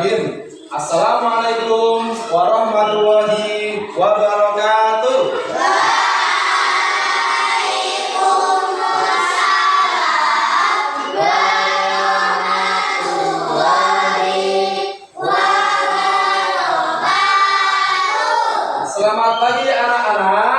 Bismillahirrahmanirrahim. Assalamualaikum warahmatullahi wabarakatuh. Selamat pagi anak-anak.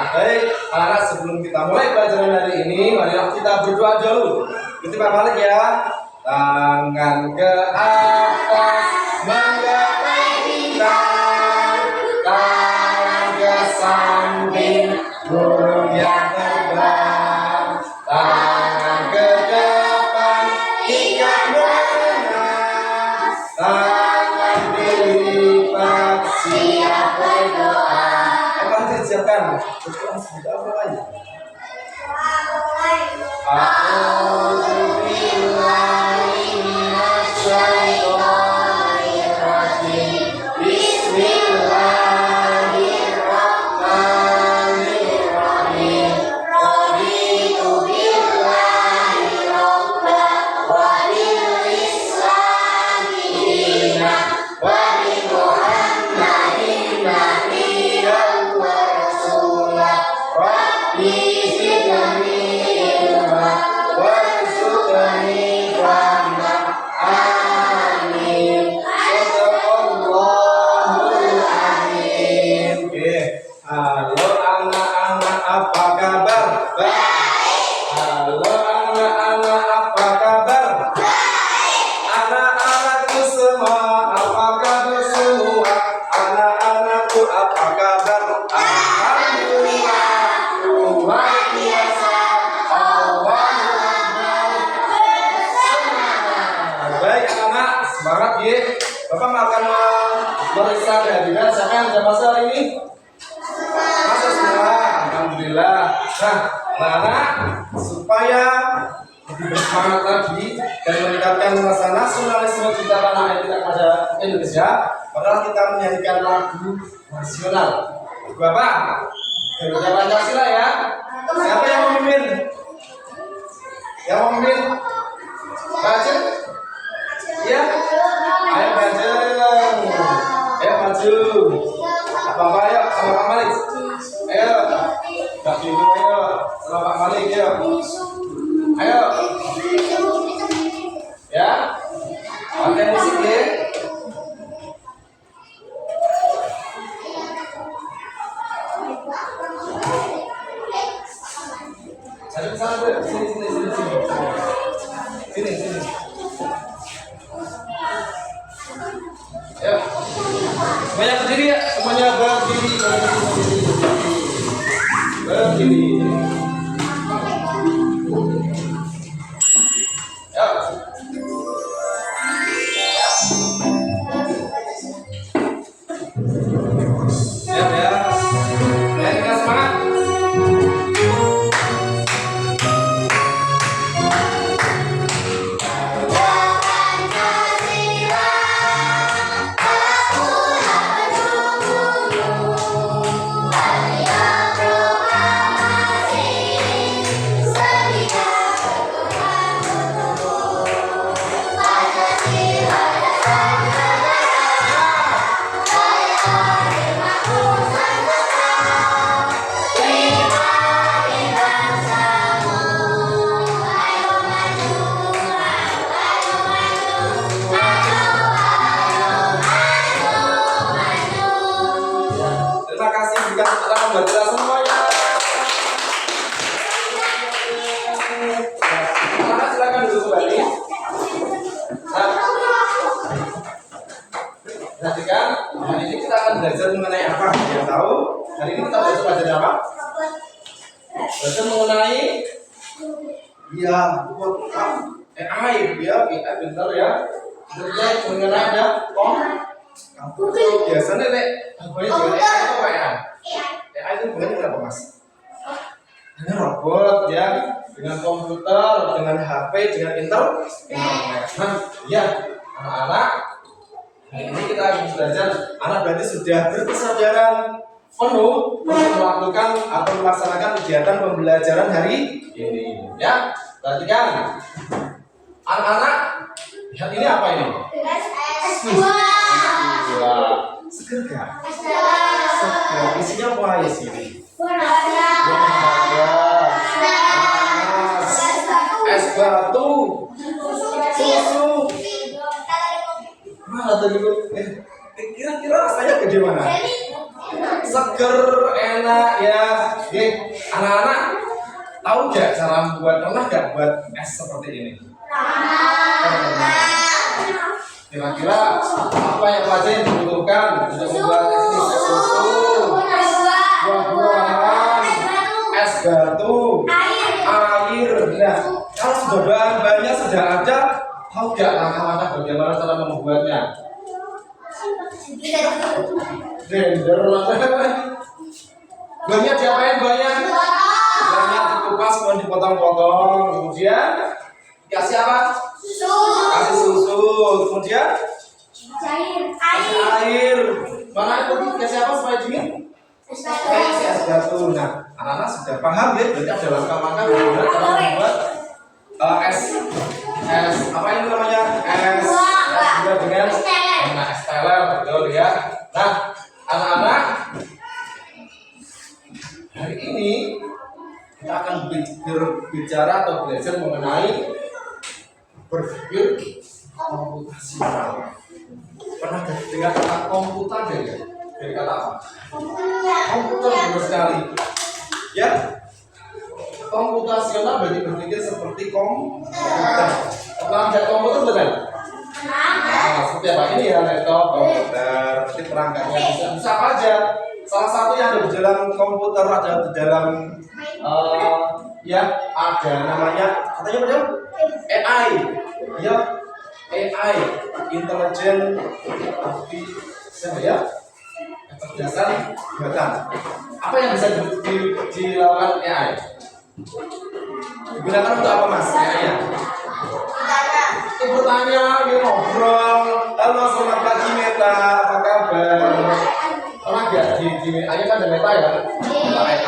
Baik, anak-anak, sebelum kita mulai pelajaran hari ini, marilah kita berdoa dulu. Ikuti Pak Malik ya. Tangan ke atas, menggapai bintang. Tangan ke samping, burung yang terbang. Tangan ke depan, ikan berenang. Tangan dilipat, siap berdoa. Siapkan berdoa semoga apa lagi? Semangat ya. Bapak akan meriksa kehadiran siapa yang sudah masuk hari ini? Masuk semua, alhamdulillah. Nah, anak-anak, supaya lebih bersemangat lagi dan meningkatkan rasa nasionalisme kita tanah air kita pada Indonesia, maka kita menyanyikan lagu nasional. Bapak, Garuda Pancasila ya. Siapa yang memimpin? Yang memimpin? Baca? Ya, ayo bareng, ayo maju. Apa ayo sama Pak Malik. Ayo, Mbak Bibi ayo sama Pak Malik ayo. Ayo, ya, pakai musik ya. Cari sana deh, sini. Ya, semuanya berdiri ya, semuanya berdiri. Ya. Siap ya. Ayo kita semangat. Terima kasih juga telah membaca semuanya. Anak silakan duduk kembali. Nah, perhatikan, hari ini kita akan belajar mengenai apa? Yang tahu? Hari ini kita belajar pelajaran apa? Belajar mengenai air, ya, kita bentar ya. Belajar mengenai ada biasanya apa juga itu apa ya? Itu bukannya apa mas? Dengan robot ya, dengan komputer, dengan HP, dengan internet. Nah, ya anak-anak, hari ini kita akan belajar. Anak berarti sudah berkesadaran penuh untuk melakukan atau melaksanakan kegiatan pembelajaran hari ini, ya. Perhatikan. Anak-anak, lihat ini apa ini? Buah. Seger gak? Seger. Isinya apa aja sini? Es batu, susu. Mana tadi bu? Kira-kira rasanya bagaimana? Seger, enak ya. Oke, anak-anak tahu nggak cara pernah nggak buat es seperti ini? Kira-kira apa yang wajib dibutuhkan untuk membuat es ini? Susu, buah-buahan, es batu, air. Nah, kalau sudah bahan-bahannya sudah ada, tahu nggak langkah-langkah bagaimana cara membuatnya? Blender lah. Banyak diapain banyak? Banyak dikupas, kemudian dipotong-potong, kemudian dikasih apa? Kasih susu, kemudian kasih air. Mana itu dikasih apa supaya dingin? Es batu. Nah, anak-anak sudah paham ya, berarti ada langkah-langkah bagaimana cara membuat es apa ini namanya? Es juga dengan es teler, betul ya. Nah, anak-anak, hari ini kita akan berbicara atau belajar mengenai berpikir komputasional. Pernah dengar kata komputer ya? Dari kata apa? Komputer, benar sekali. Ya, komputasional berarti berpikir seperti komputer. Pernah lihat komputer bukan? Nah, seperti apa ini ya, laptop, komputer, seperti perangkatnya bisa apa aja. Salah satu yang ada di dalam komputer ada di dalam ya ada namanya katanya apa? AI, ya AI, Intelligent Artificial ya, kecerdasan buatan. Apa yang bisa dilakukan AI? Digunakan untuk apa mas? AI-nya? Untuk bertanya, ngobrol. Halo, selamat pagi Meta, apa kabar? Pernah nggak di AI kan ada Meta ya?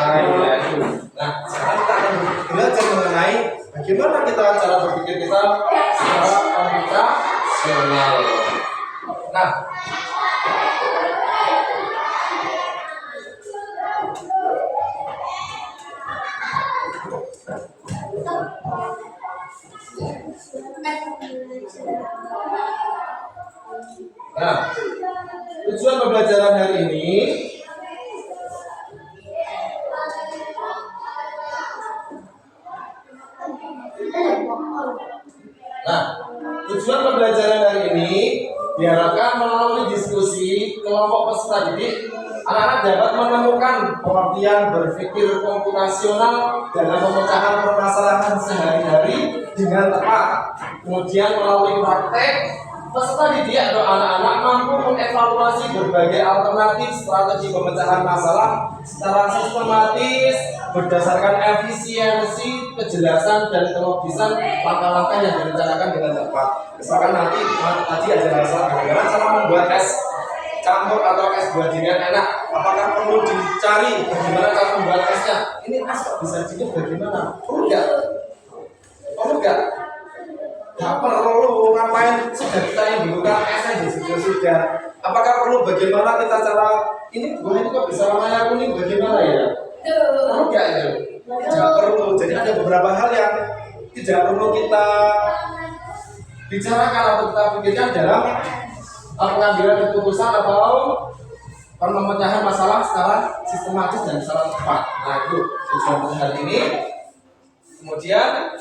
AI ya itu. Nah, sekarang kita akan belajar mengenai bagaimana kita cara berpikir kita secara komputasional. Nah, tujuan pembelajaran hari ini diharapkan melalui diskusi kelompok peserta didik, anak-anak dapat menemukan pengertian berpikir komputasional dalam pemecahan permasalahan sehari-hari dengan tepat. Kemudian melalui praktek, peserta didik atau anak-anak mampu mengevaluasi berbagai alternatif strategi pemecahan masalah secara sistematis berdasarkan efisiensi, kejelasan, dan kelogisan langkah-langkah yang direncanakan dengan tepat. Misalkan nanti tadi ada masalah bagaimana cara membuat es campur atau es buah durian enak. Apakah perlu dicari bagaimana cara membuat esnya? Ini es kok bisa dingin bagaimana? Perlu nggak? Perlu nggak? Nggak perlu. Ngapain? Sudah kita yang dulu kan esnya sudah. Apakah perlu bagaimana kita cara ini buah ini kok bisa warnanya kuning bagaimana ya? Perlu nggak itu? Tidak perlu. Jadi ada beberapa hal yang tidak perlu kita bicarakan atau kita pikirkan dalam pengambilan keputusan atau pemecahan masalah secara sistematis dan secara tepat. Nah itu tujuan hari ini. Kemudian,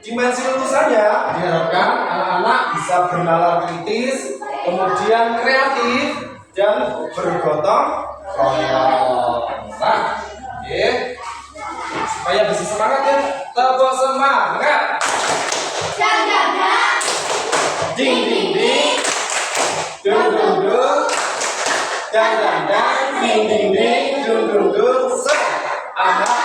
dimensi lulusannya diharapkan anak-anak bisa bernalar kritis, kemudian kreatif dan bergotong royong. Supaya bisa semangat ya, tepuk semangat. Ding ding ding, dung dung dung, dang dang dang, ding ding ding, dung dung dung, semangat.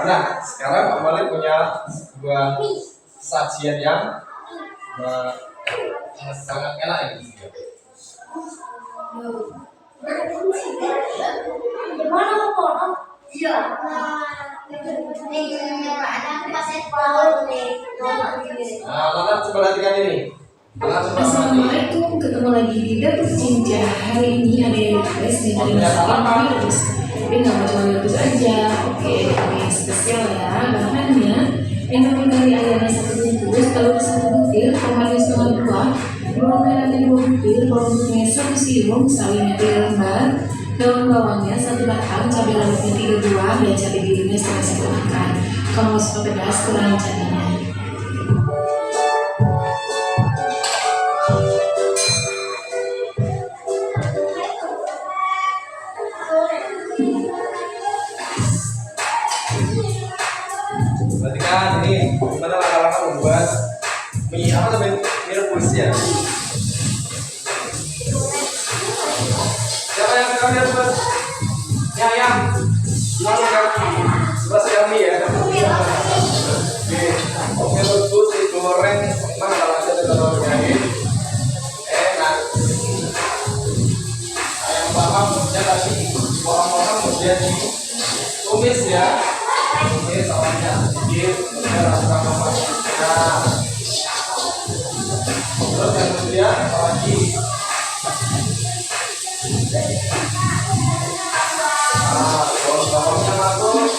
Nah, sekarang Pak Malik punya sebuah sajian yang sangat enak ini. Nah, Lana coba perhatikan ini. Assalamualaikum, ketemu lagi di Dapur Cinca. Hari ini ada yang request nih dari Mas Virus. Tapi nggak mau cuma virus aja. Oke, ini spesial ya. Bahannya endang kari ayamnya 1 bungkus, telur 1 butir, tomatnya setengah buah, bawang merahnya 2 butir, bawang putihnya 1 siung, sawinya 3 lembar, daun bawangnya 1 batang, cabai rawitnya 3 buah, dan cabai giringnya setengah sendok makan. Kalau mau suka pedas, kurangin cabainya. Perhatikan ini gimana langkah-langkah membuat mie apa namanya, mie rebus ya. Siapa yang suka mie rebus? Ya yang suka mie ya. Oke, mie rebus digoreng mana kalau ada telurnya ini enak. Ayam bawang kemudian tadi potong-potong kemudian ditumis ya. Ini sausnya sedikit, kemudian rasa mamasnya. Terus yang kemudian lagi daun bawangnya masuk.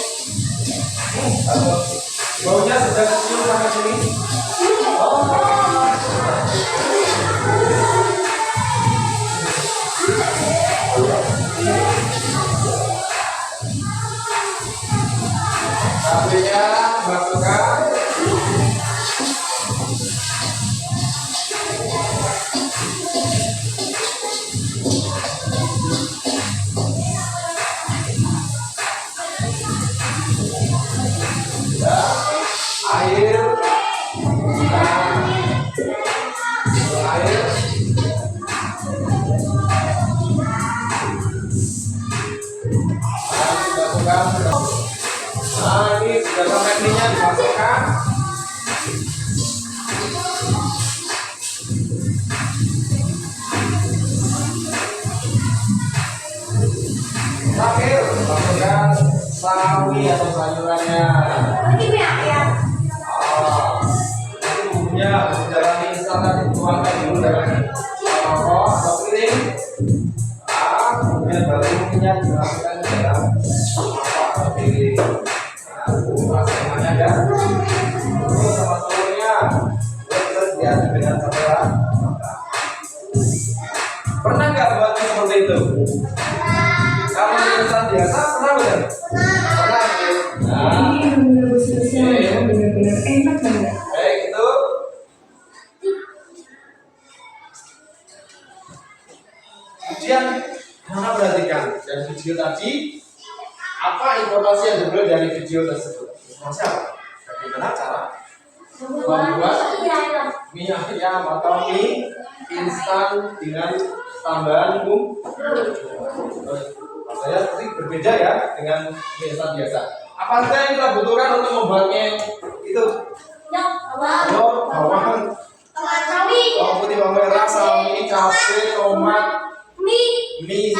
Baunya sudah kecium sampai sini. Cabenya masukkan. Air, nah ini sudah sampai minyak dimasukkan. Terakhir masukkan sawi atau sayurannya. Ini bumbunya dalam instan tadi dituangkan dulu dalam mangkok atau piring. Kemudian baru minyak dimasukkan ke dalam mangkok atau piring. Rasanya ada. Terus sama telurnya, terus diaduk dengan campuran. Pernah nggak buatnya seperti itu? Kalau instan biasa pernah bukan? Pernah. Ini benar-benar spesial ya, benar-benar enak banget. Baik itu. Kemudian mana perhatikan dari video tadi apa informasi yang diperoleh dari video tersebut? Informasi apa? Bagaimana cara membuat mie ayam atau mie instan dengan tambahan bumbu? Rasanya seperti berbeda ya dengan mie instan biasa. Apa saja yang kita butuhkan untuk membuatnya itu? Telur, bawang, bawang putih, bawang merah, sawi, cabai, tomat, mie,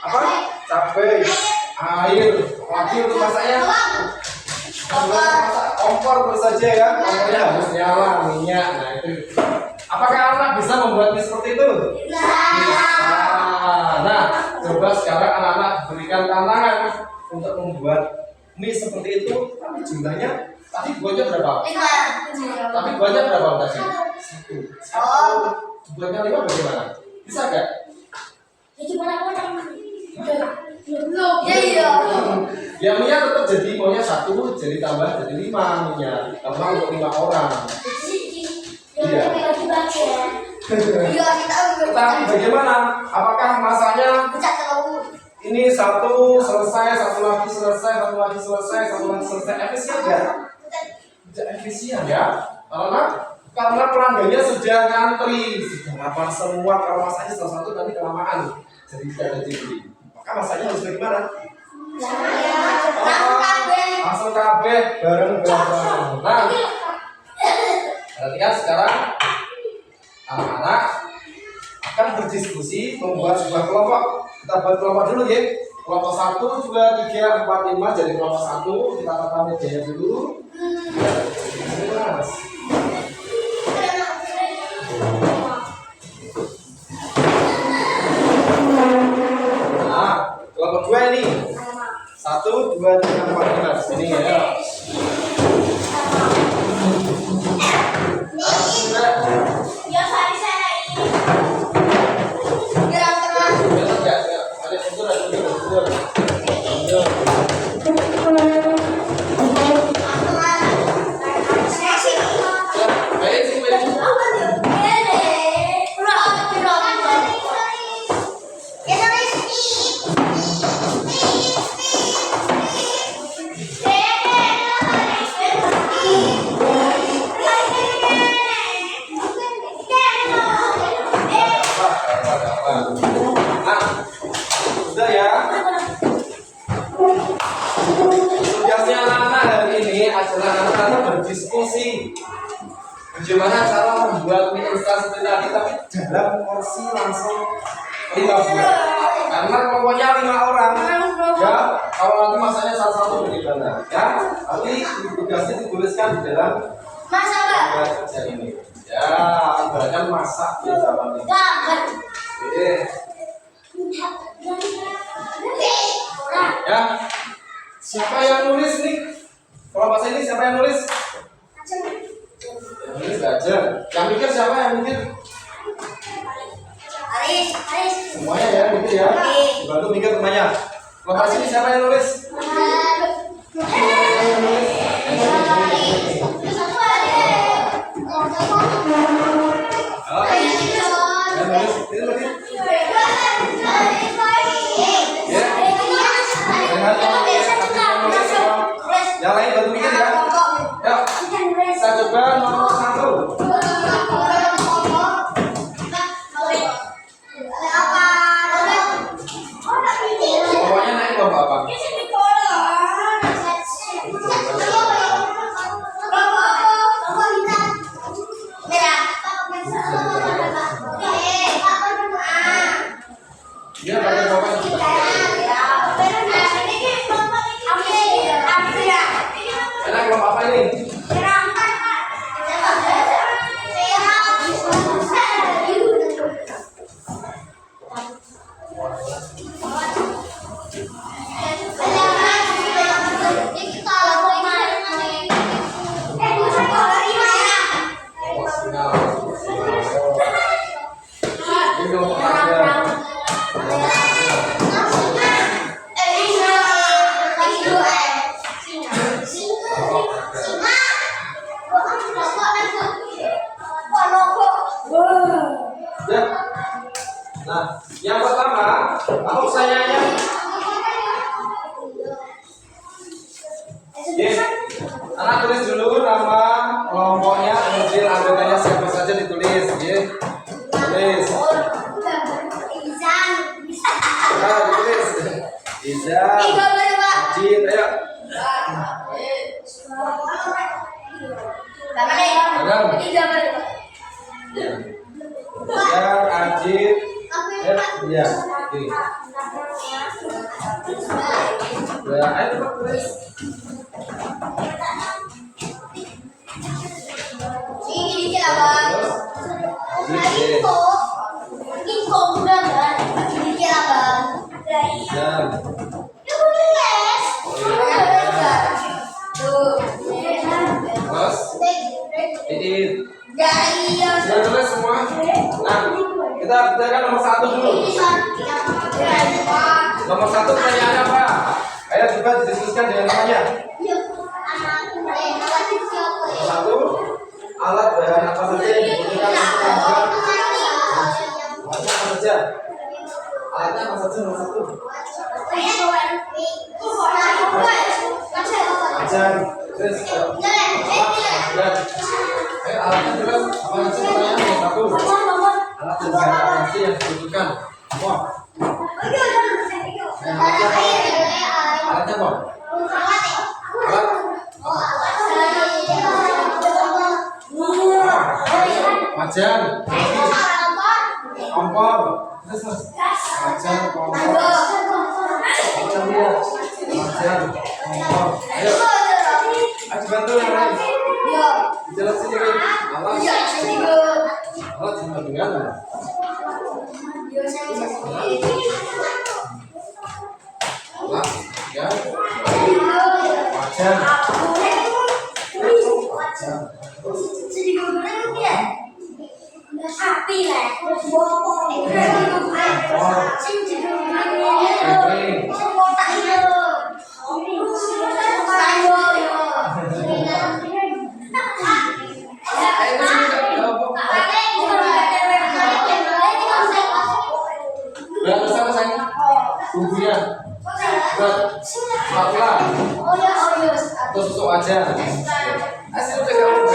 apa? Cabai, air, lagi untuk masaknya. Untuk masak kompor terus saja ya, kompornya harus nyala, minyak. Nah itu. Apakah anak bisa membuat mie seperti itu? Bisa. Nah, coba sekarang anak-anak berikan tantangan untuk membuat mie seperti itu. Tapi jumlahnya tadi buatnya berapa? 5. Tapi buatnya berapa tadi? 1. Buatnya 5 bagaimana? Bisa gak? Ya mie tetap jadi maunya 1 jadi tambah jadi 5 mie-nya. Karena untuk 5 orang. Iya. Tetapi bagaimana? Apakah masanya ini 1 selesai, 1 lagi selesai, 1 lagi selesai, 1 lagi selesai? Efisien ya? Tidak efisien ya? Karena pelanggannya sudah ngantri, sudah lapar semua. Kalau masanya salah satu nanti kelamaan, jadi tidak ada dibeli. Maka masanya harus bagaimana? Langsung kabeh bareng-bareng. Nah, perhatikan sekarang anak-anak, akan berdiskusi membuat sebuah kelompok. Kita buat kelompok dulu ya. Kelompok 1, 2, 3, 4, 5 jadi kelompok 1. Kita tata mejanya dulu. Mas. Nah, kelompok 2 ini. 1, 2, 3, 4, 5 di sini ya. Sudah ya. Tugasnya anak-anak hari ini adalah anak-anak berdiskusi bagaimana cara membuat mie instan seperti tadi, tapi dalam porsi langsung 5 buah. Karena kelompoknya 5 orang. Ya, kalau nanti masaknya satu-satu bagaimana? Ya, nanti tugasnya dituliskan di dalam kerja ini. Ya, ibaratkan masak di zaman ini. Oke. Ya, siapa yang nulis nih? Kalau bahasa ini siapa yang nulis? Yang nulis Gajar. Yang mikir siapa yang mikir? Semuanya ya, mikir ya. Bantu mikir semuanya. Kalau bahasa ini siapa yang nulis? Yang lain bantu mikir ya. Ya, saya coba nomor 1. Bawahnya naik bapak. Dia pakai bapak juga. Enak kelompok apa ini? Ini kelompok apa? Ya. Nah, yang pertama, aku sayangnya. Anak tulis dulu nama kelompoknya, kemudian anggotanya siapa saja ditulis, ya. Tulis. Nah, ditulis. Izan. Ajit, ayo. Izan, Ajit. Ya, oke. Ya, ayo cepat tulis. Sudah tulis semua. Nah, kita bicarakan nomor 1 dulu. Nomor 1 pertanyaannya apa? Ayo coba didiskusikan dengan namanya. Nomor 1, alat bahan apa saja yang digunakan untuk membuat alatnya apa saja? Alatnya apa saja nomor 1? Ajar, terus ayo alatnya jelas apa saja pertanyaan nomor 1. Alat dan bahan apa saja yang dibutuhkan? Wah. Alatnya apa? Alat. Wajan. Kompor. kompor. Terus mas. Wajar kompor. Wajar dia. Wajar kompor. Ayo. Ayo bantu yang lain. Jelasin lagi. Alas. Alas cuma dengan. Alas. Ya. Wajar. Berat sama saya. Bumbunya. Berat. Pelan. Terus tusuk aja. Hasil udah kamu.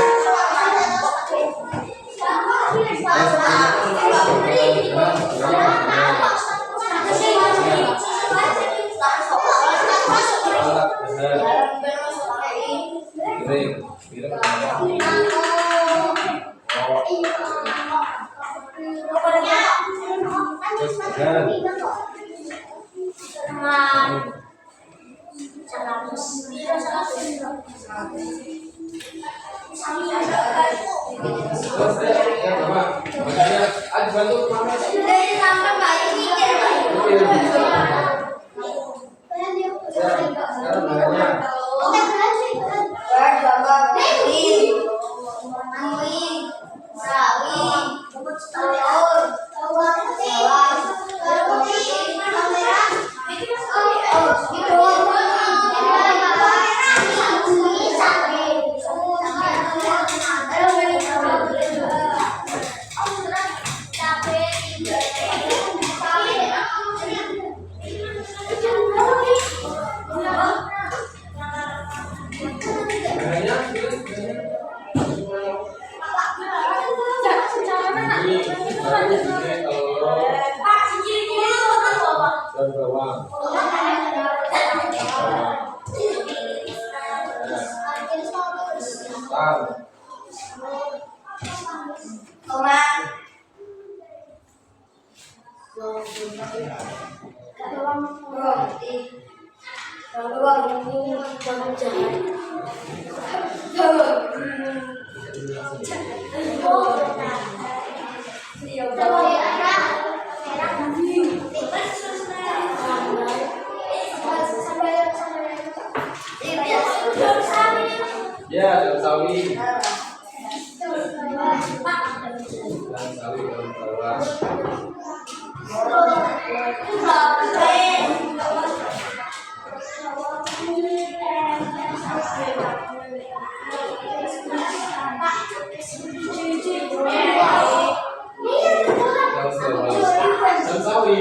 Ya, daun sawi. Daun sawi, daun bawang. Daun sawi.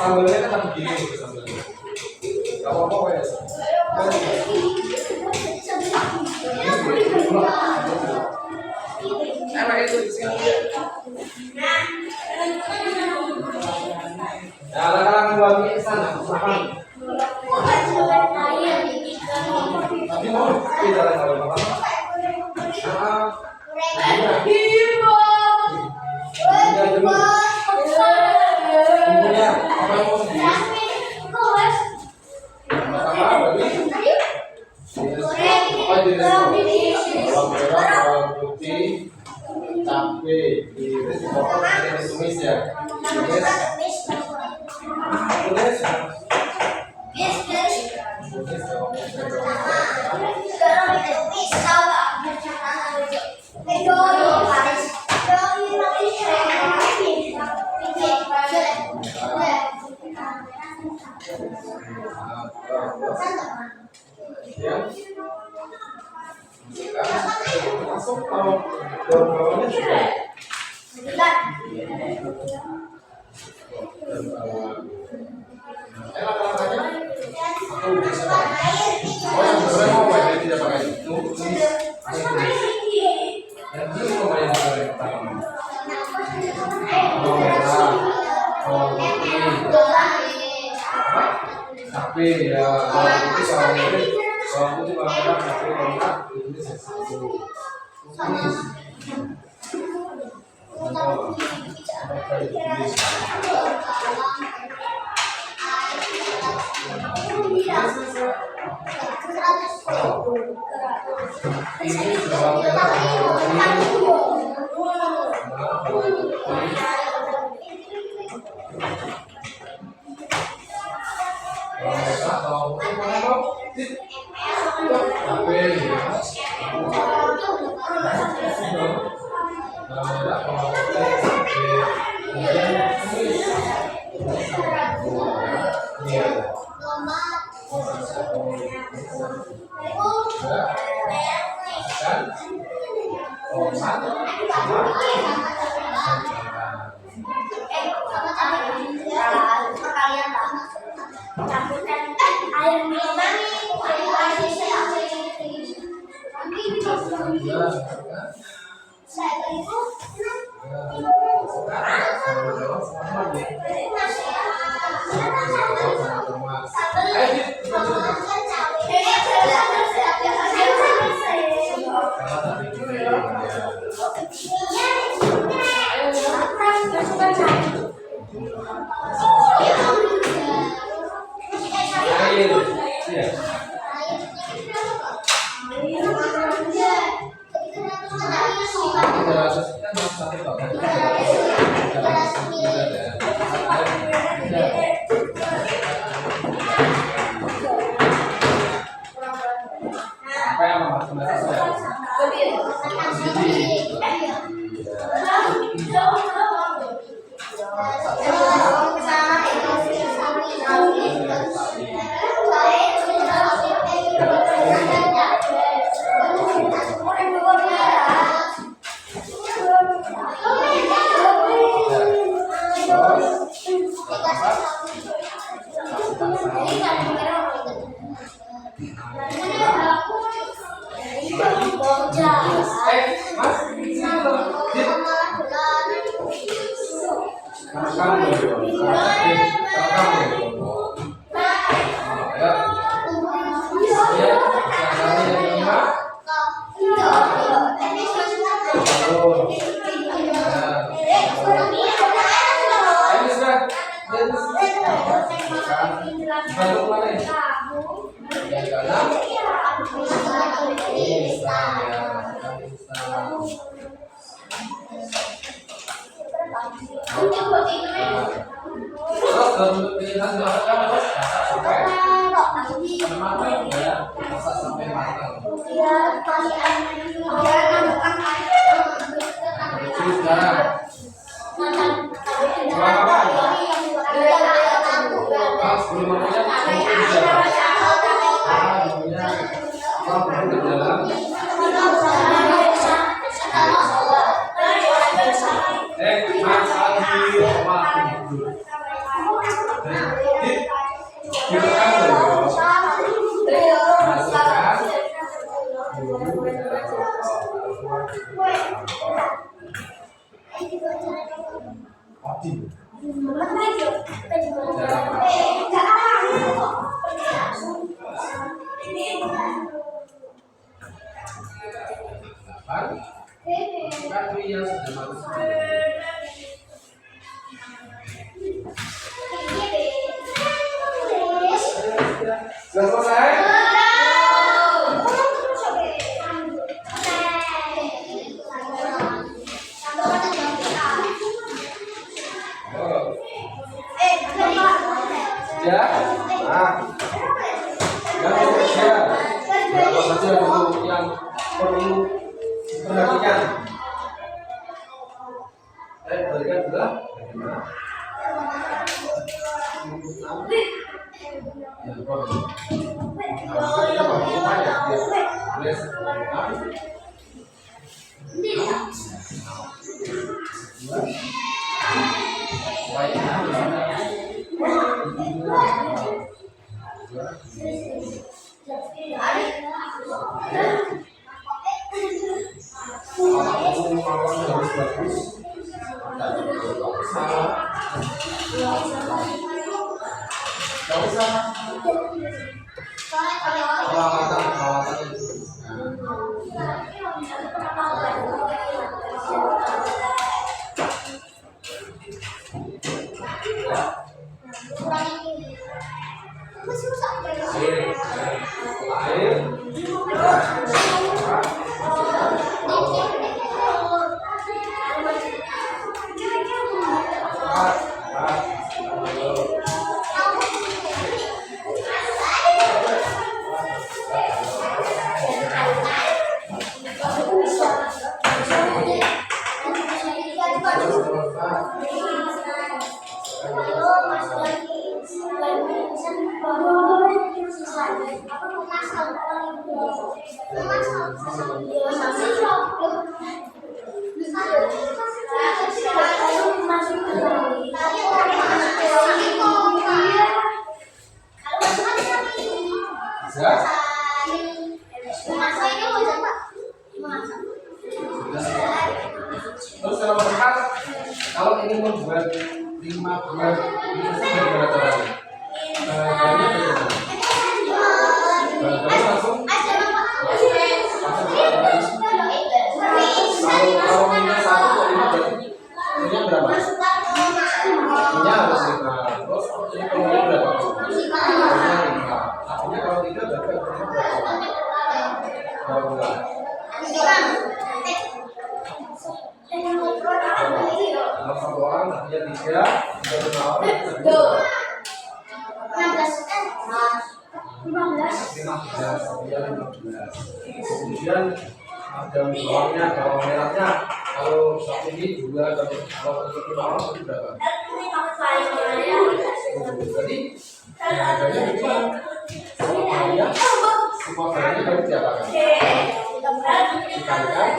Sambalnya kan begini gitu sambalnya. Gak apa-apa ya. Enak itu di sini. Ya, kadang-kadang wangi ke sana, makan. Tapi mau tidak ada kalau makan. Bumbunya apa yang mau diri bawang merah, bawang putih, cabai, iris, dipotong jadi tumis ya. Tumis, tumis, ya. Masuk kalau daun bawangnya juga. Enak rasanya? Aku bisa pakai. Oh yang sebenarnya mau pakai tidak pakai itu. Yang ini mau yang pakai pertama. Bawang merah, bawang putih, cabai ya, bawang putih sama merah, bawang putih bawang merah, cabai bawang merah, ini satu. Tumis. Ini bawang merah, Sudah selesai? perlu perhatikan. Berikan juga. Terus kalau berempat, kalau ingin membuat 5 buah itu bagaimana caranya? Langsung kalau minyak 1 ke 5 berarti minyak berapa? Minyak harus 5. Terus ini telurnya berapa? Telurnya 5. Artinya kalau 3 berarti berapa? Kalau satu orang dia 3, satu orang 15. Kemudian ada bawangnya, bawang merahnya. Kalau satu ini 2, kalau untuk 5 orang itu berapa? Jadi harganya itu semua bahannya harus diapakan? Dikalikan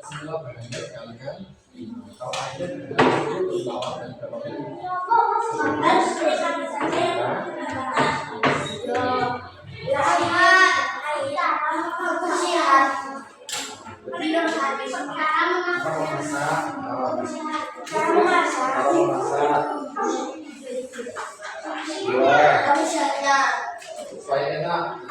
semua bahannya dikalikan. Kalau airnya dibawah dan berapa itu? Supaya enak,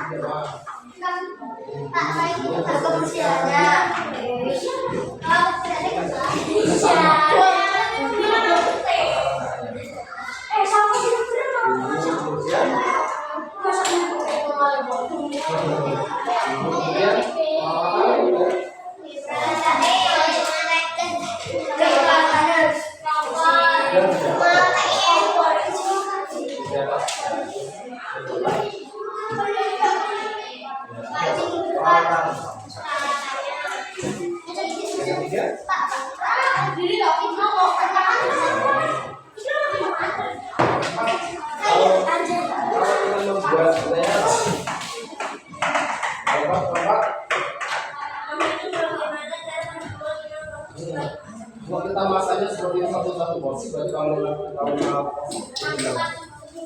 kalau kita masaknya seperti ini satu porsi, berarti kalau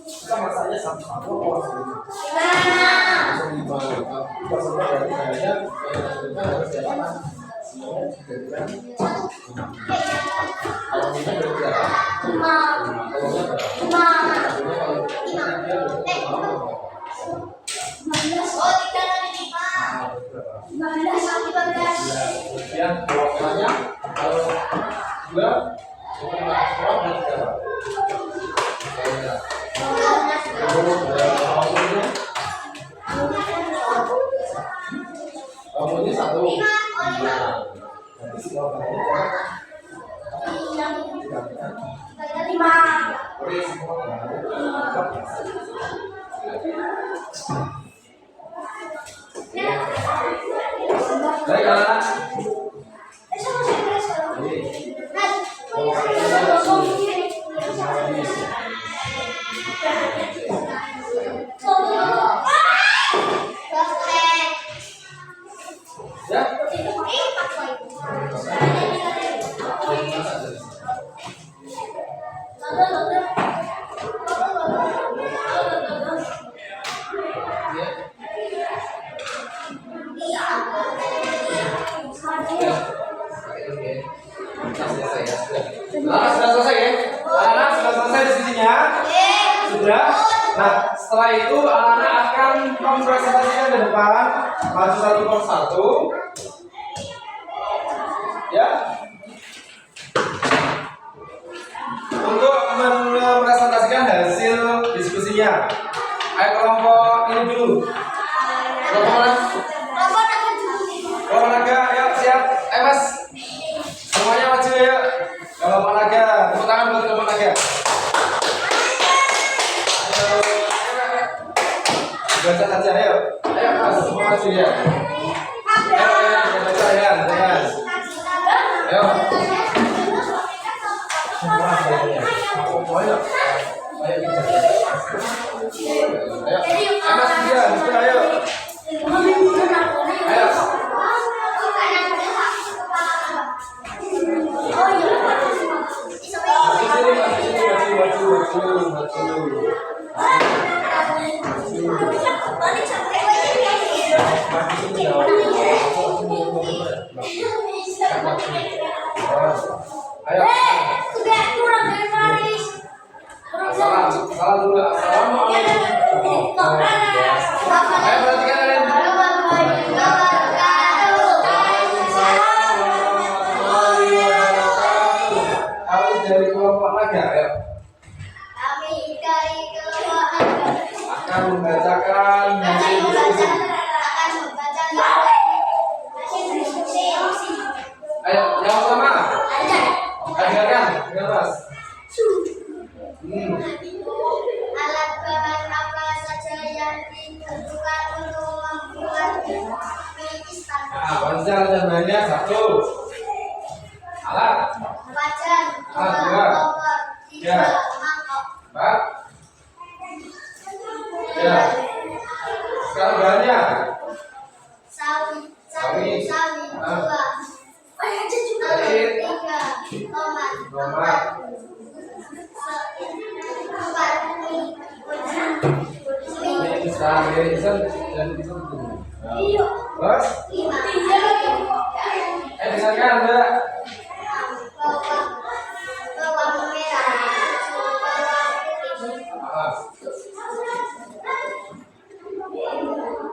kita masaknya satu porsi. Langsung dimakan. Maksudnya berarti kayaknya kita harus diapakan? Kalau kita berarti apa? Telurnya berapa? Kemudian bawangnya kalau 2 ini 1. Semua bahannya setelah itu anak-anak akan mempresentasikan ke depan, maju satu persatu. Ya. Untuk mempresentasikan hasil diskusinya. Ayo kelompok ini dulu. Kelompok mana? Kelompok naga, ayo siap. Ayo mas. Semuanya maju ya. Kelompok naga, tepuk tangan buat kelompok naga. Ayo. Baca saja, ayo. Ayo mas, semua maju ya. Ayo, baca ya, jangan. Ayo. Ayo. Mas dia, ayo. Ayo. Ayo. Salam dulu. Assalamualaikum. Ayo perhatikan kalian. Kami dari kelompok naga, ayo. Akan membacakan hasil diskusi. Ayo, yang pertama. Dengarkan, dengar mas. Alat bahan apa saja yang dibutuhkan untuk membuat mie instan? Nah, wajar dan bahannya satu. Alat. Wajan, Alat dua. dua, kompor, tiga, Ya. mangkok. Empat. Ya. Sekarang bahannya. Sawi, Sawi. sawi, Ah. dua. Air. Tiga, tomat. Tomat. Empat, mie. Ini bisa dan bisa dulu. Terus, Lima. dengarkan mbak. Bawang merah. Bawang putih. Ah,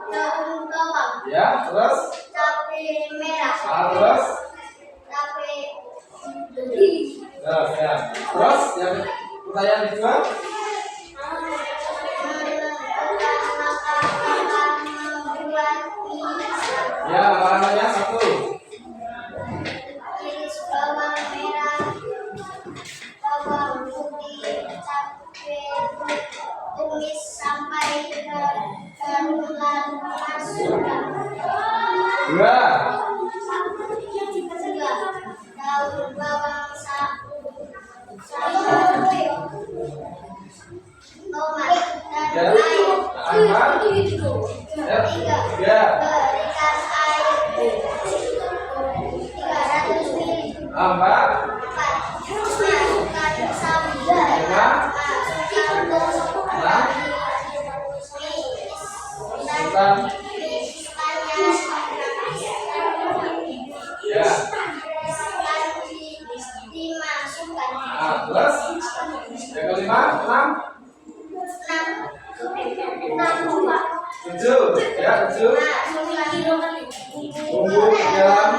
Daun bawang. ya, terus, Cabai merah. terus, Cabai terus, ya. Terus, yang pertanyaan kedua. Ya, makanannya satu. iris bawang merah, bawang putih, cabai, tumis sampai kerulan, masukkan. Dua. Tiga, daun bawang tomat dan Ya. air. Empat. Ya. Tiga. Berikan air 300 ml. Empat. Masukkan sawi. Lima. Masukkan Enam. dan Enam. Ya. dimasukkan. Terus, yang kelima. Enam. Tujuh. Ya, tujuh. Bumbu garam.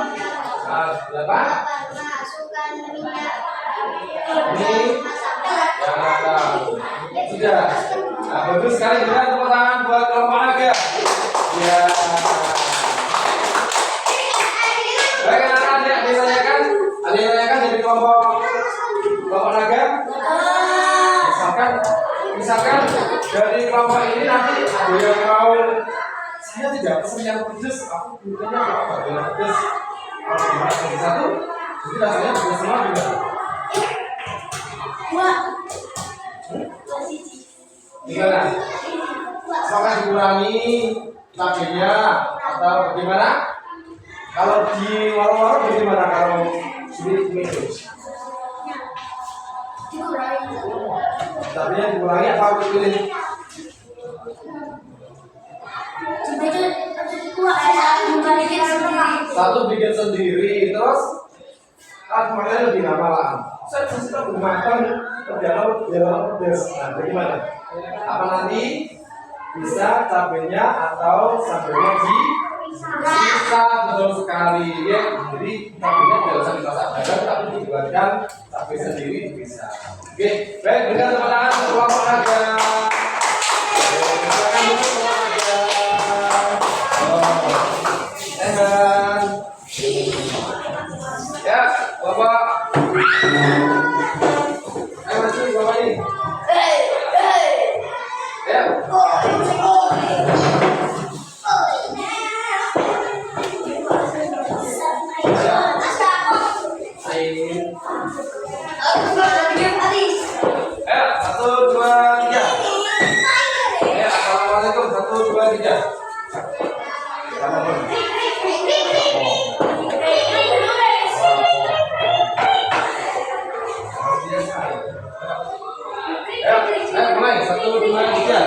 Delapan. Masukkan minyak. Ini. Ya, sudah. Nah, bagus sekali. Berikan tepuk tangan buat kelompok naga. Ya. Baik, anak-anak, ada yang ditanyakan? Ada yang ditanyakan dari kelompok naga? Misalkan dari kelompok ini nanti ada yang mau, saya tidak pesen yang pedes, aku butuhnya apa yang pedes. Kalau dimakan satu, jadi rasanya juga semua juga. Gimana? Apakah dikurangi cabenya atau bagaimana? Kalau di warung-warung bagaimana kalau sulit itu? Cabenya dikurangi apa pilih? Satu bikin sendiri, terus kemarin lebih lama lah. Saya pasti tak makan terjauh pedes. Nah, bagaimana? Apa nanti bisa cabenya atau sambelnya sisa, betul sekali ya. Jadi cabenya tidak usah dimasak bareng, tapi dibuatkan cabai sendiri bisa. Oke, baik, berikan tepuk tangan untuk olahraga. Silakan untuk olahraga. Evan. Ya, Bapak. Ayo maju Bapak ini. Ya. Satu, dua, tiga. Assalamualaikum. Satu, dua, tiga. Mulai. Satu, dua, tiga.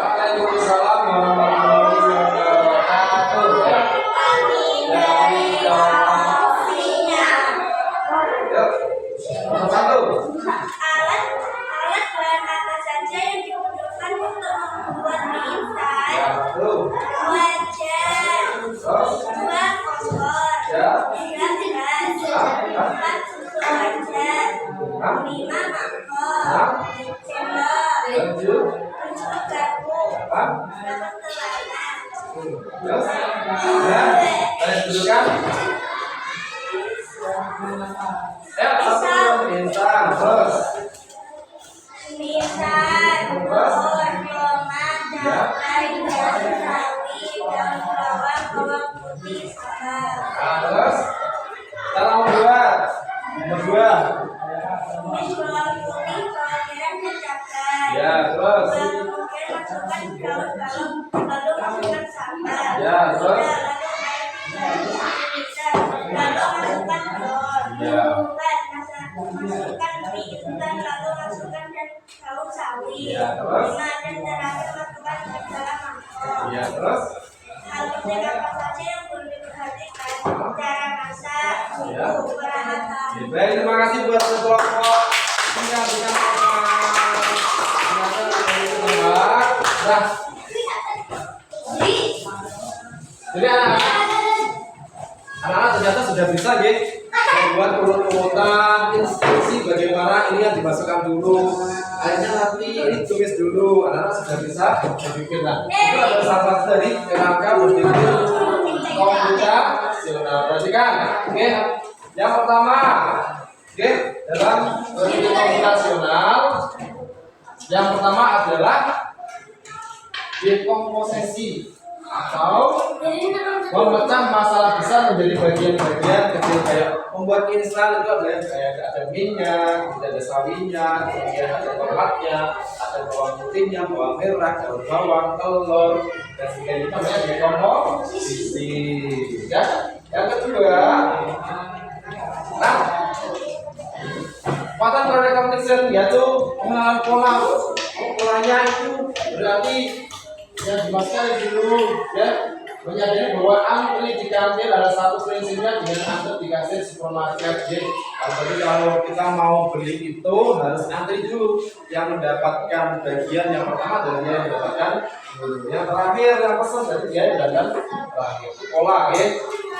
Waalaikumsalam warahmatullahi wabarakatuh. Satu. Alat bahan apa saja yang dibutuhkan untuk membuat mie instan? Satu. Wajan, dua kompor, tiga gelas, empat susu wajan, lima mangkok, sendok, Lanjut. tujuh garpu, delapan telapak. Terus. Ya. Dudukkan. Ya, satu instan. Terus. Mie instan, telur, tomat, cabai, daun sawi, daun bawang, bawang putih, salam. Nah, terus. Cara membuat. Nomor dua. Tumis bawang putih, bawang merah, dan cabai. Ya, terus. Kemudian masukkan daun bawang, lalu masukkan sambal. Ya, terus. Lalu masukkan telur. Ya. Masukkan mie instan, lalu masukkan daun sawi. Ya, terus. Dan terakhir masukkan ke dalam mangkok. Ya, terus. Alurnya apa saja yang perlu diperhatikan? Cara masak, Ya. suhu, peralatan. Baik, terima kasih buat kelompok yang berikan Nah, jadi anak-anak ternyata sudah bisa ya membuat urut-urutan instruksi bagaimana ini yang dimasukkan dulu, akhirnya nanti ini tulis dulu. Anak-anak sudah bisa berpikir. Nah, itu adalah salah satu dari kerangka berpikir komputasional. Perhatikan, oke? Yang pertama, oke, dalam berpikir komputasional, yang pertama adalah dekomposisi atau memecah masalah besar menjadi bagian-bagian kecil. Kayak membuat instan itu ada minyak, ada sawinya, kemudian ada tomatnya, ada bawang putihnya, bawang merah, daun bawang, telur, dan sebagainya. Itu namanya dekomposisi. Ya. Yang kedua, nah, kekuatan recognition yaitu pengenalan pola. Polanya itu berarti yang dimasukkan dulu ya, menyadari bahwa antri di kantin ada satu prinsipnya dengan antri di kasir supermarket ya. Jadi kalau kita mau beli itu harus antri dulu. Yang mendapatkan bagian yang pertama dan dia yang mendapatkan yang terakhir yang pesan dari dia yang mendapatkan terakhir. Itu pola ya.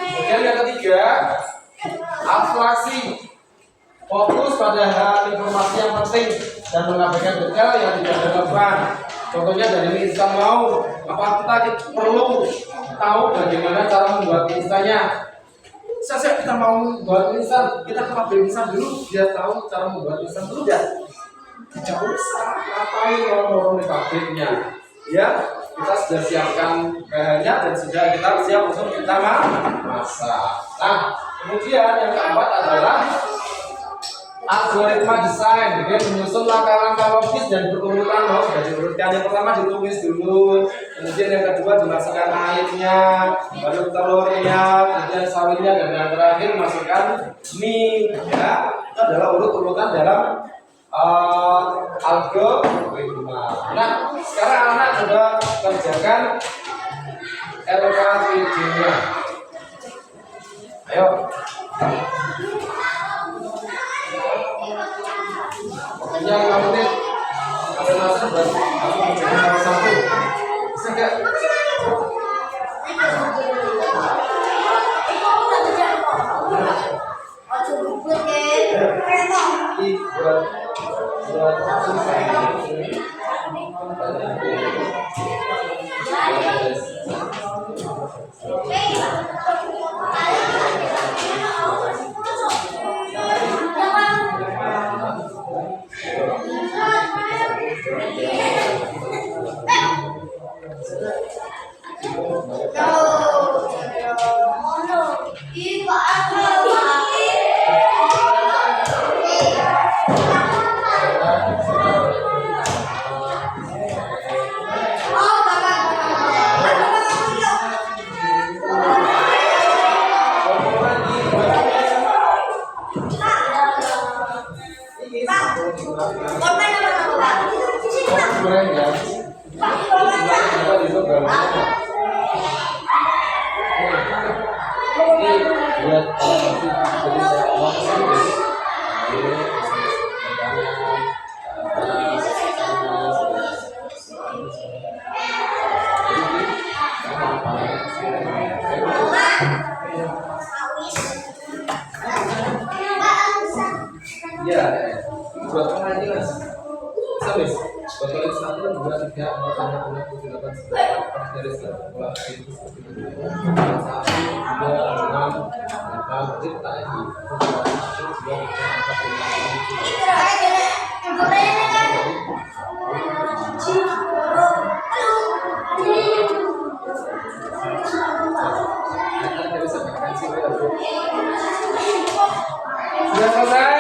Kemudian yang ketiga, abstraksi. Fokus pada hal informasi yang penting dan mengabaikan detail yang tidak relevan. Contohnya dari mie instan mau, apa kita perlu tahu bagaimana cara membuat mie instannya. Saya kita mau membuat mie instan, kita ke pabrik instan dulu biar tahu cara membuat mie instan dulu ya. Tidak usah ngapain orang-orang di pabriknya. Ya, kita sudah siapkan bahannya dan sudah kita siap untuk kita masak. Nah, kemudian yang keempat adalah algoritma desain, dia menyusun langkah-langkah logis dan berurutan. Sudah diurutkan. Yang pertama ditulis dulu, kemudian yang kedua dimasukkan airnya, baru telurnya, kemudian sawinya, dan yang terakhir masukkan mie. Ya, itu adalah urut-urutan dalam algoritma. Nah, sekarang anak coba kerjakan LKPD-nya. Ayo. yang 5 menit. Ada masa berarti aku mencoba satu. Bisa nggak? Iya, buat pengaji mas. Sabis, botol itu 1, 2, 3, 4, 5, 6, 7, 8, 9, dari 1, 2, 3, 4, 5, 6, 8, kita lagi. 1, 2, 3, 4, 5, 6, 7, 8. Sudah selesai?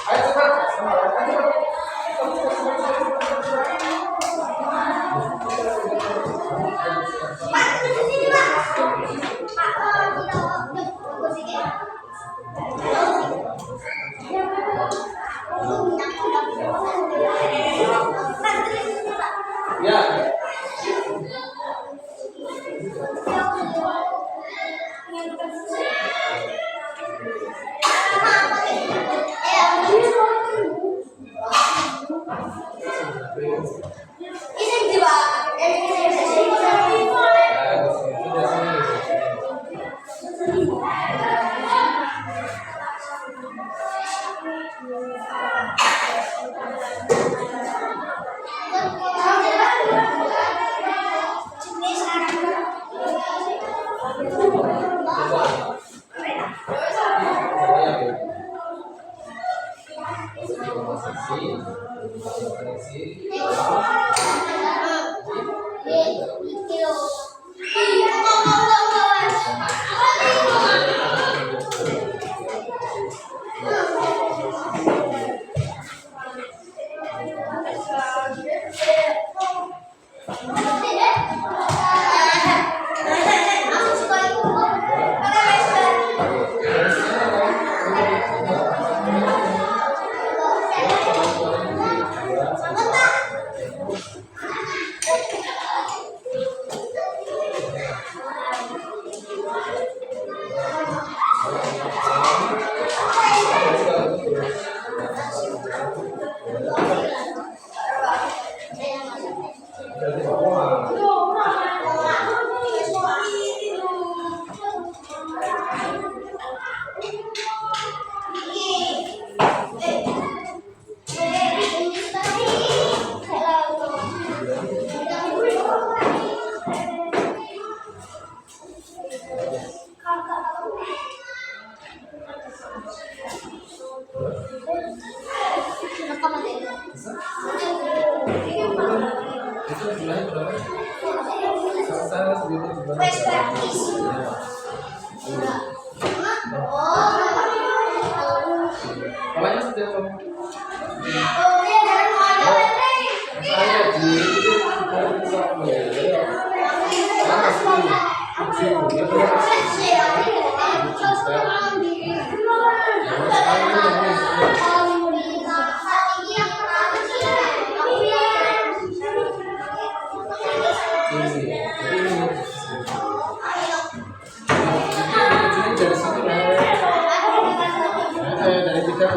Ayo cepat. Ya.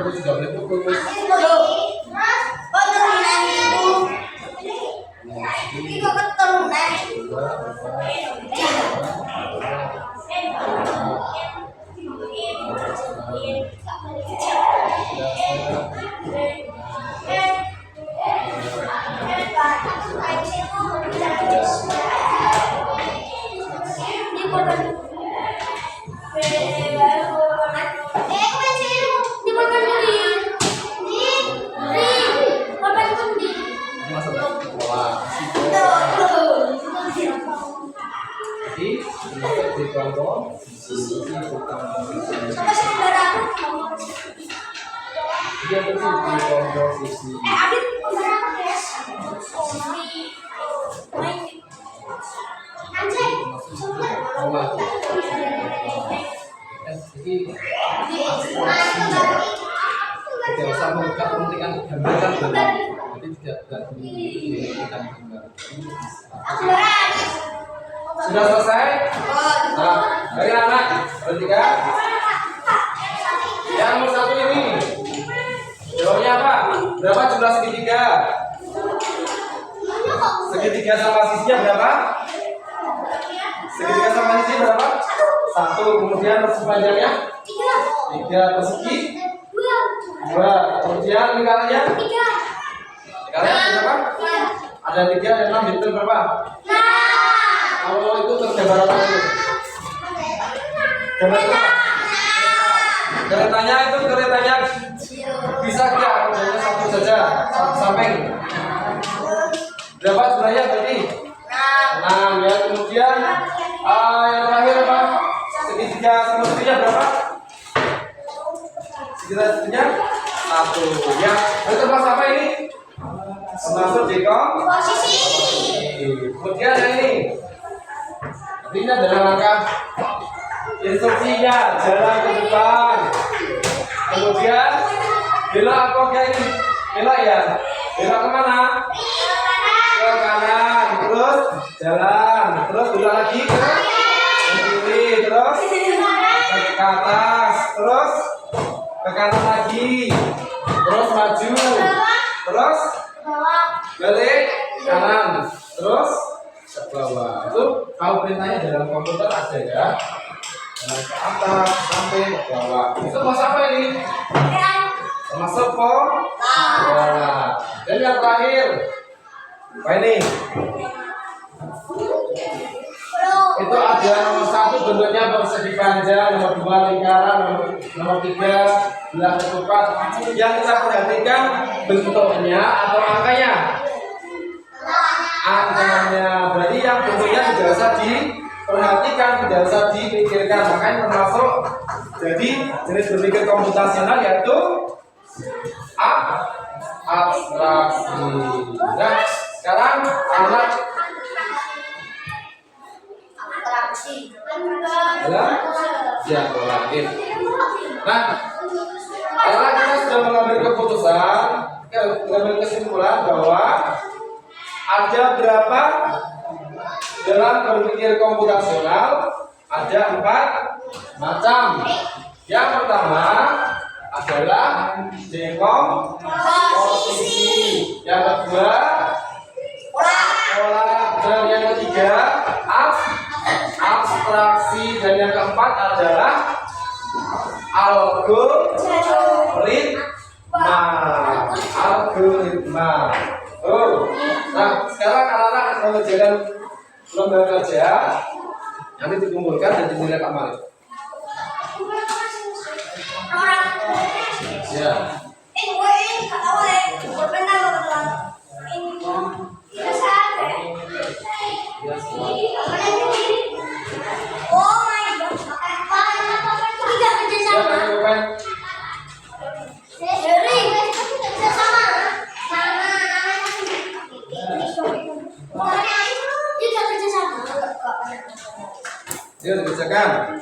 itu juga boleh pukul. Mas, keturunan itu. Itu keturunan. Masuk wah. Jadi masuk di kelompok sisi utama. Dia betul di kelompok sisi. Jadi tidak usah memperhatikan gambaran benar. Jadi tidak memperhatikan gambar. Sudah selesai? Nah, dari anak bertiga. Yang nomor satu ini. Jawabnya apa? Berapa jumlah segitiga? Segitiga sama sisinya berapa? Segitiga sama sisinya berapa? 1. Kemudian persegi panjangnya 3. Persegi 2. Kemudian lingkarannya berapa? Ada 3 dan 6. Itu berapa? Kalau itu tergambar apa itu? Gambar apa? Keretanya itu bisa nggak kerjanya satu saja, satu samping. Berapa jumlahnya berarti? 6 ya. Kemudian yang terakhir apa? Segitiga segitiga berapa? Segitiga 1 ya. Itu termasuk apa ini? Termasuk di komposisi. Kemudian yang ini adalah langkah instruksinya, jalan ke depan. Kemudian belok apa ini? Belok ya. Belok kemana? Ke kanan. Terus jalan. Terus belok lagi ke kiri. Terus ke atas. Terus ke kanan lagi. Terus maju. Terus balik kanan. Terus ke bawah. Itu kalau perintahnya dalam komputer ada ya. Ke atas sampai ke bawah. Itu masuk apa ini? Termasuk pola. Dan yang terakhir apa ini? Itu ada nomor 1 bentuknya persegi panjang, nomor 2 lingkaran, nomor 3 belah ketupat. Yang kita perhatikan bentuknya atau angkanya. Angkanya berarti yang bentuknya tidak usah diperhatikan, tidak usah dipikirkan. Makanya termasuk jadi jenis berpikir komputasional yaitu abstraksi. Nah, sekarang anak dalam diagram. Nah, karena kita sudah mengambil keputusan, mengambil kesimpulan bahwa ada berapa dalam berpikir komputasional? Ada 4 macam. Yang pertama adalah dekomposisi. Yang kedua pola. Dan yang ketiga abstraksi. Dan yang keempat adalah algoritma. Nah, sekarang anak-anak mengerjakan lembar kerja nanti dikumpulkan dan dinilai Pak Malik. Ya. Dia dikerjakan.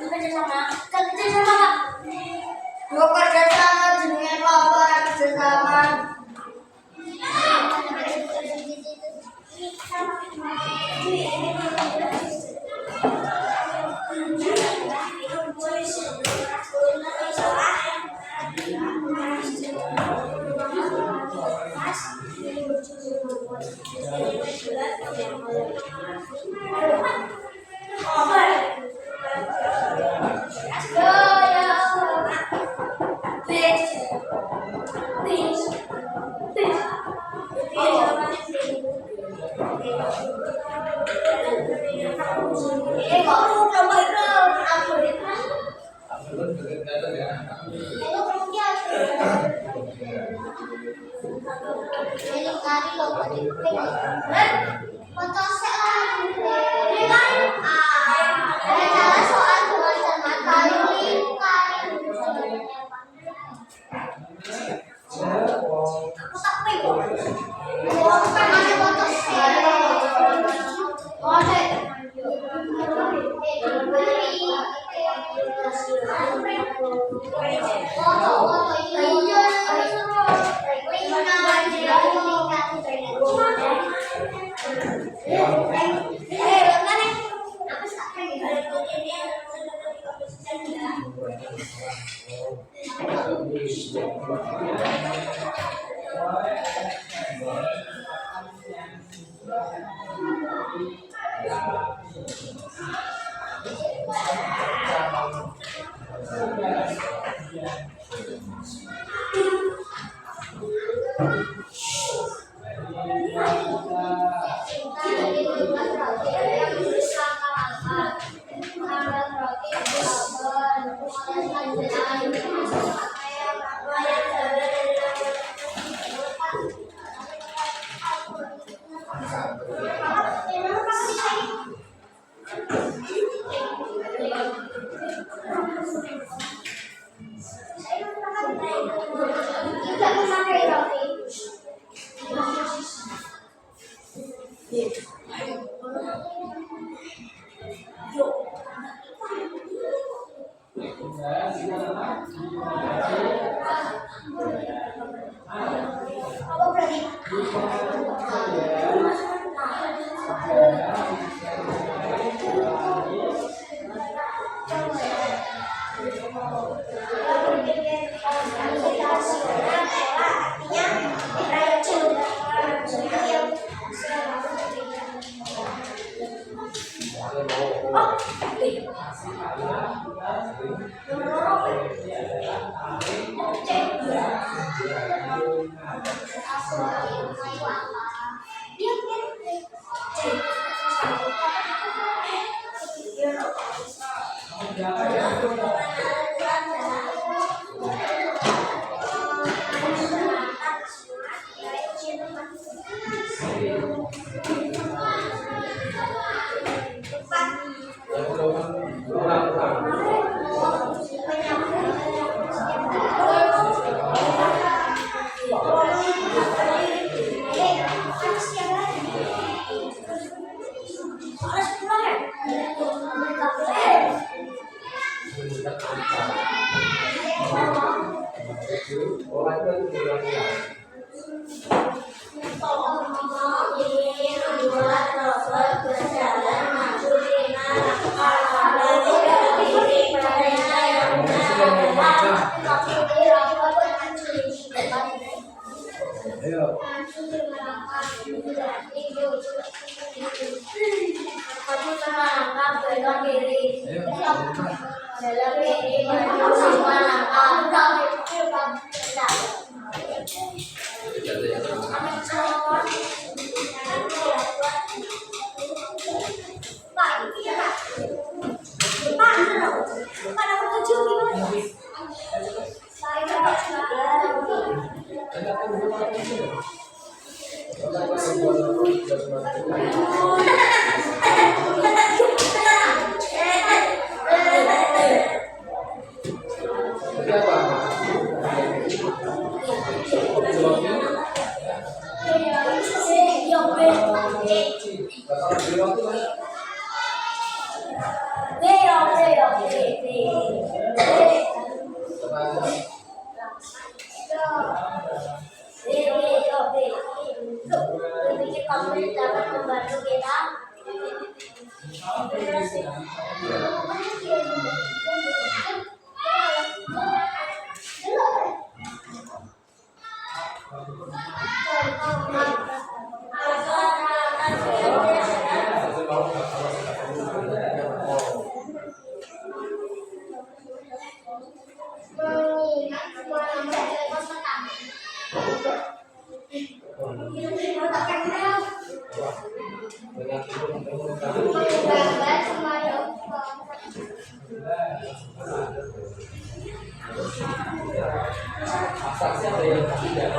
Saksi ada yang tidak.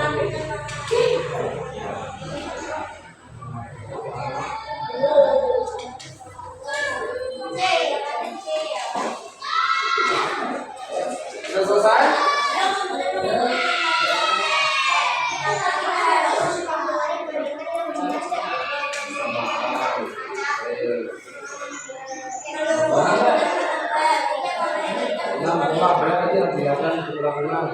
Sudah selesai? Berarti yang dilakukan ulang-ulang.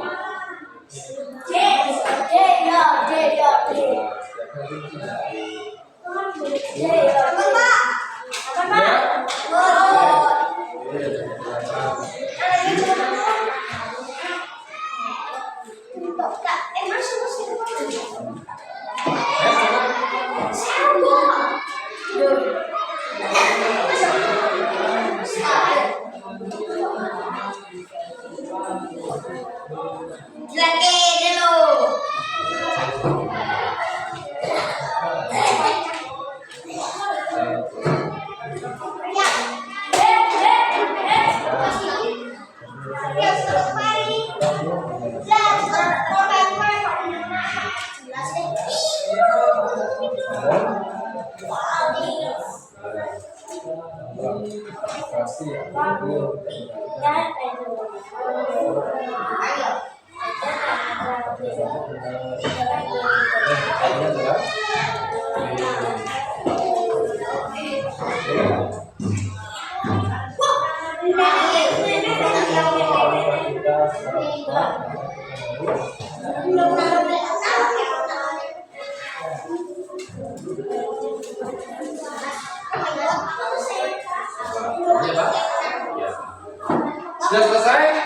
Sudah selesai?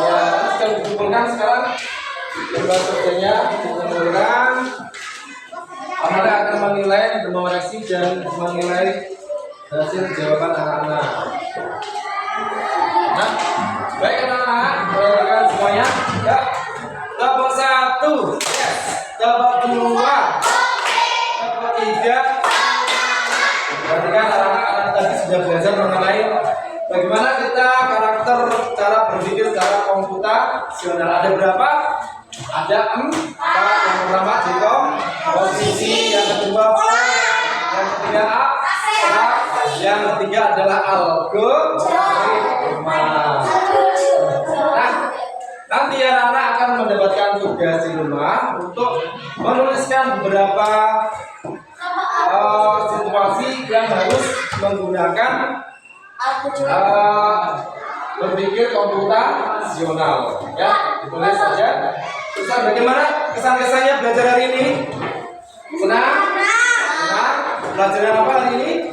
Ya, sudah dikumpulkan sekarang lembar kerjanya dikumpulkan. Amalia akan menilai, mengoreksi dan menilai hasil jawaban anak-anak. Nah, baik anak-anak, perhatikan semuanya. Ya, dapat 1, yes. Dapat 2, dapat 3. Perhatikan anak-anak tadi sudah belajar mengenai bagaimana kita karakter cara berpikir secara komputasional. Ada berapa? Ada 4. Yang pertama Jitom, posisi, yang kedua yang ketiga A, yang ketiga adalah algoritma. Nah, nanti anak-anak akan mendapatkan tugas di rumah untuk menuliskan beberapa situasi yang harus menggunakan berpikir komputasional. Ya, ditulis saja. Ustaz, bagaimana kesan-kesannya belajar hari ini? Senang? Senang? Pelajaran apa hari ini?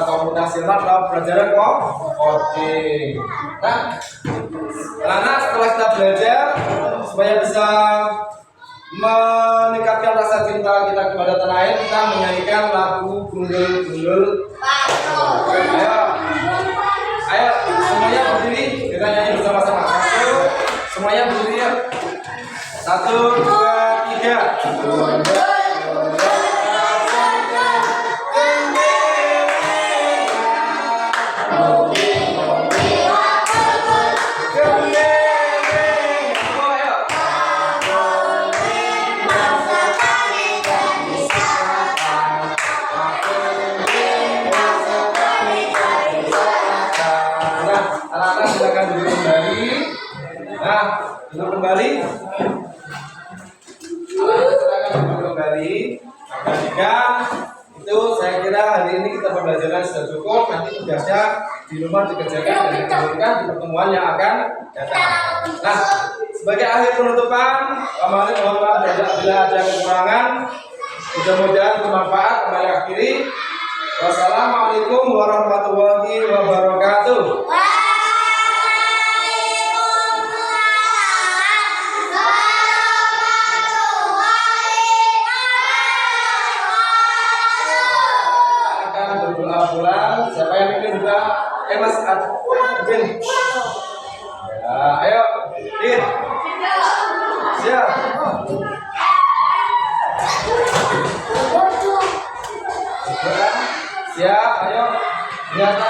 Komputasional atau pelajaran coding. Nah, anak setelah kita belajar supaya bisa meningkatkan rasa cinta kita kepada tanah air, kita menyanyikan lagu Gundul-Gundul. Ayo, semuanya berdiri, kita nyanyi bersama-sama. Semuanya berdiri ya. 1, 2, 3. Anak-anak silakan duduk kembali. Nah, duduk kembali. Anak-anak silakan duduk kembali. Perhatikan, itu saya kira hari ini kita pembelajaran sudah cukup. Nanti tugasnya di rumah dikerjakan dan dikerjakan di pertemuan yang akan datang. Nah, sebagai akhir penutupan, kemarin mohon maaf bila ada kekurangan. Mudah-mudahan bermanfaat. Kembali akhiri. Wassalamualaikum warahmatullahi wabarakatuh. Pulang, siapa yang bikin juga? Mas Adin. Ya, ayo, Din. Siap. Siap, ayo. Nyata